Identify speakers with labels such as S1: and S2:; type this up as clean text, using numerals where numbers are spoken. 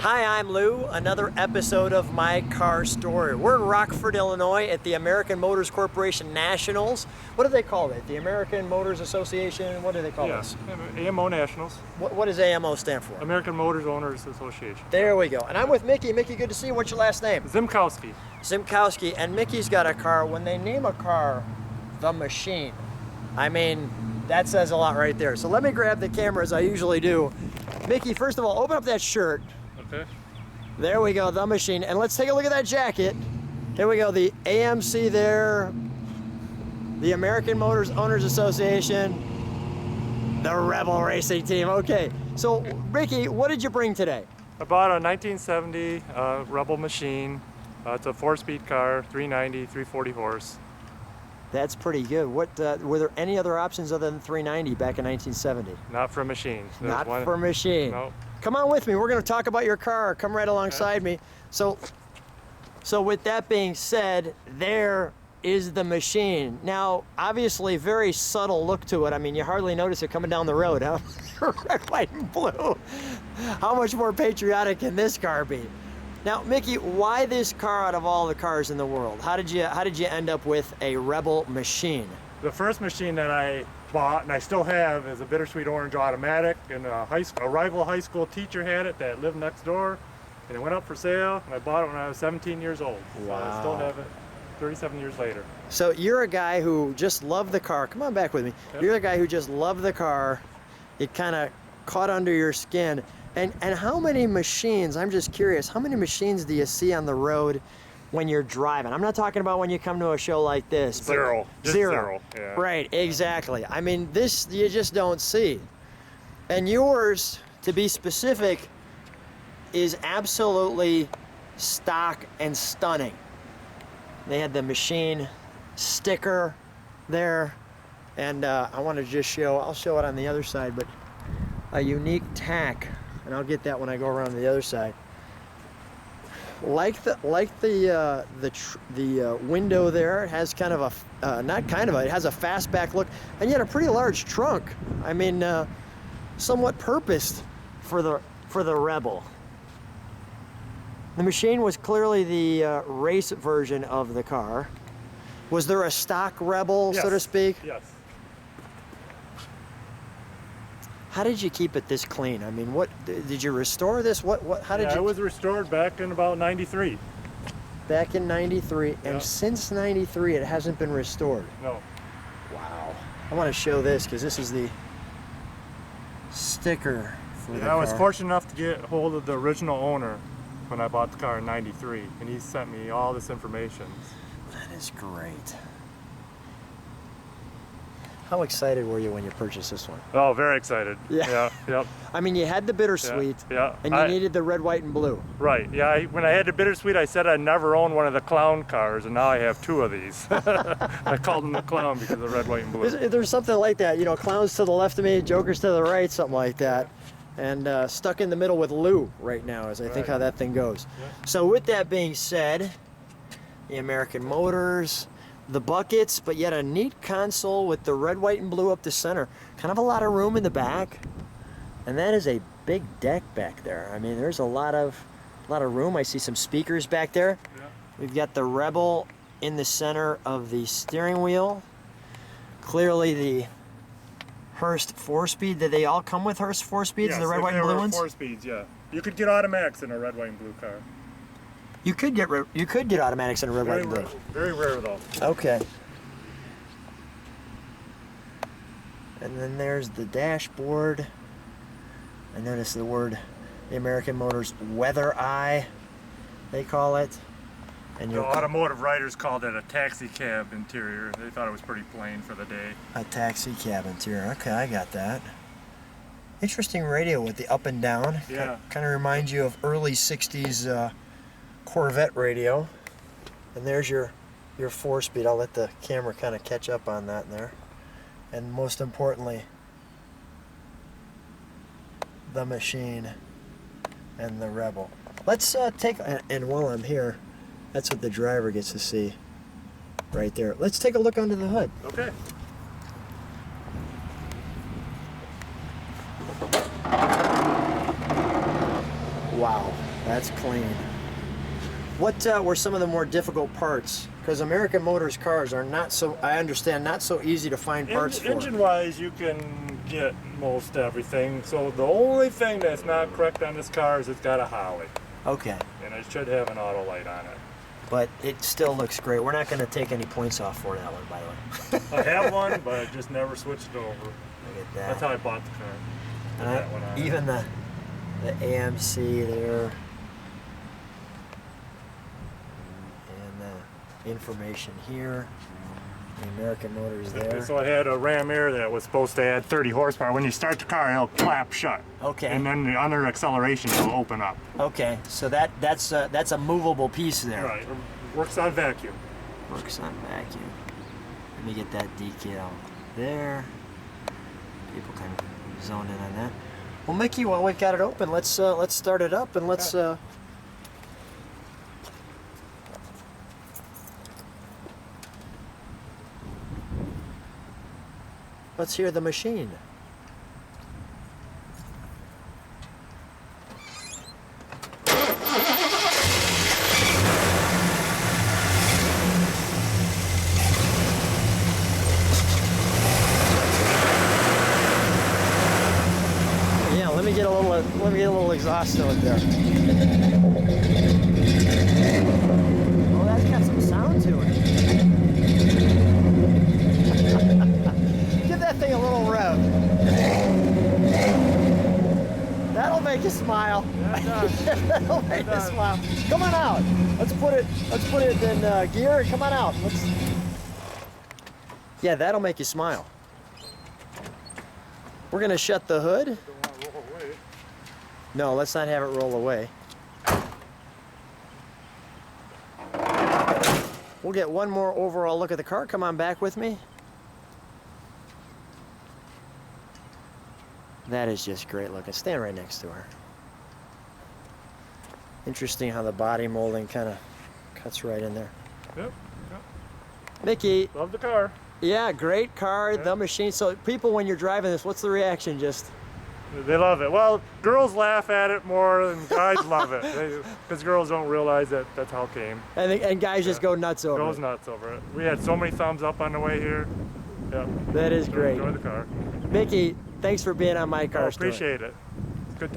S1: Hi, I'm Lou. Another episode of My Car Story. We're in Rockford, Illinois at the American Motors Corporation Nationals. What do they call it? The American Motors Association? What do they call this?
S2: AMO Nationals.
S1: What does AMO stand for?
S2: American Motors Owners Association.
S1: There we go. And I'm with Mickey. Mickey, good to see you. What's your last name?
S2: Ziomkowski.
S1: Ziomkowski. And Mickey's got a car. When they name a car the Machine, I mean, that says a lot right there. So let me grab the camera as I usually do. Mickey, first of all, open up that shirt.
S2: Okay.
S1: There we go, the Machine. And let's take a look at that jacket. Here we go, the AMC there, the American Motors Owners Association, the Rebel Racing Team. Okay, so Ricky, what did you bring today?
S2: I bought a 1970 Rebel Machine. It's a 4-speed car, 390, 340 horse.
S1: That's pretty good. What were there any other options other than 390 back in 1970?
S2: Not for a Machine.
S1: Not for a Machine.
S2: No.
S1: Come on with me. We're going to talk about your car. Come right alongside me. So with that being said, there is the Machine. Now, obviously, very subtle look to it. I mean, you hardly notice it coming down the road, huh? Red, white, and blue. How much more patriotic can this car be? Now, Mickey, why this car out of all the cars in the world? How did you end up with a Rebel Machine?
S2: The first Machine that I bought, and I still have, is a bittersweet orange automatic, and a rival high school teacher had it that lived next door, and it went up for sale, and I bought it when I was 17 years old.
S1: Wow.
S2: So I still have it 37 years later.
S1: So you're a guy who just loved the car. Come on back with me.
S2: Yep.
S1: You're the guy who just loved the car. It kind of caught under your skin. And how many Machines, I'm just curious, how many Machines do you see on the road when you're driving? I'm not talking about when you come to a show like this. But
S2: Zero. Just zero. Yeah.
S1: Right, exactly. I mean, this you just don't see. And yours, to be specific, is absolutely stock and stunning. They had the Machine sticker there. And I want to just I'll show it on the other side, but a unique tack. And It get that when I go around the other side. Like the window there, it has kind of a it has a fastback look, and yet a pretty large trunk. I mean, somewhat purposed for the Rebel. The Machine was clearly the race version of the car. Was there a stock Rebel,
S2: Yes.
S1: so to speak?
S2: Yes.
S1: How did you keep it this clean? I mean, what did you restore this? How did you?
S2: It was restored back in about 93.
S1: Back in 93,
S2: Yeah.
S1: and since 93 it hasn't been restored.
S2: No.
S1: Wow. I want to show this because this is the sticker for the
S2: I
S1: car.
S2: was fortunate enough to get hold of the original owner when I bought the car in 93, and he sent me all this information.
S1: That is great. How excited were you when you purchased this one?
S2: Oh, very excited.
S1: Yeah.
S2: Yep.
S1: I mean, you had the bittersweet,
S2: Yeah.
S1: and you needed the red, white, and blue.
S2: Right. Yeah. When I had the bittersweet, I said I'd never own one of the clown cars, and now I have 2 of these. I called them the clown because of the red, white, and blue.
S1: There's something like that, you know, clowns to the left of me, jokers to the right, something like that. And stuck in the middle with Lou right now, as I think how that thing goes.
S2: Yeah.
S1: So with that being said, the American Motors, the buckets, but yet a neat console with the red, white, and blue up the center. Kind of a lot of room in the back. And that is a big deck back there. I mean, there's a lot of room. I see some speakers back there.
S2: Yeah.
S1: We've got the Rebel in the center of the steering wheel. Clearly the Hurst 4-speed. Did they all come with Hurst 4-speeds, the red, white, and blue ones?
S2: 4 speeds, yeah. You could get automatics in a red, white, and blue car.
S1: You could get automatics in a red, white, and blue.
S2: Very rare though.
S1: Okay. And then there's the dashboard. I noticed the word, the American Motors Weather Eye, they call it. And
S2: The automotive writers called it a taxi cab interior. They thought it was pretty plain for the day.
S1: a taxi cab interior. Okay, I got that. Interesting radio with the up and down.
S2: Yeah.
S1: Kind of reminds you of early 60s Corvette radio. And there's your 4-speed. I'll let the camera kind of catch up on that there. And most importantly, the Machine and the Rebel. Let's and while I'm here, that's what the driver gets to see right there. Let's take a look under the hood.
S2: Okay.
S1: Wow. That's clean. What were some of the more difficult parts? Because American Motors cars are not so, I understand, not so easy to find parts for.
S2: Engine-wise, you can get most everything. So the only thing that's not correct on this car is it's got a Holly.
S1: Okay.
S2: And it should have an auto light on it.
S1: But it still looks great. We're not going to take any points off for that one, by the way.
S2: I have one, but I just never switched it over.
S1: Look at that.
S2: That's how I bought the car. Put that one on it.
S1: Even the AMC there. And the information here. The American Motors there.
S2: So I had a Ram Air that was supposed to add 30 horsepower. When you start the car, it'll clap shut.
S1: Okay.
S2: And then under acceleration, it'll open up.
S1: Okay, so that's a movable piece there.
S2: Right. Works on vacuum.
S1: Works on vacuum. Let me get that decal there. People kind of zone in on that. Well, Mickey, while we've got it open, let's start it up and let's. Let's hear the machine. Yeah, let me get a little exhaust note there. Oh, that's got some sound to it. Give that thing a little rev. That'll make you smile.
S2: Yeah, it does.
S1: That'll make you smile. Come on out. Let's put it in gear and come on out. Yeah, that'll make you smile. We're gonna shut the hood.
S2: Don't want to roll away.
S1: No, let's not have it roll away. We'll get one more overall look at the car. Come on back with me. That is just great looking. Stand right next to her. Interesting how the body molding kind of cuts right in there.
S2: Yep.
S1: Mickey,
S2: Love the car.
S1: yeah, great car, the machine. So people, when you're driving this, what's the reaction? Just
S2: They love it. Well, girls laugh at it more than guys love it. Because girls don't realize that that's how it came.
S1: and guys just go nuts over
S2: Goes
S1: it.
S2: nuts over it. We had so many thumbs up on the way here. Yeah.
S1: That is great.
S2: Enjoy the car.
S1: Mickey, thanks for being on my car
S2: I
S1: story.
S2: appreciate it.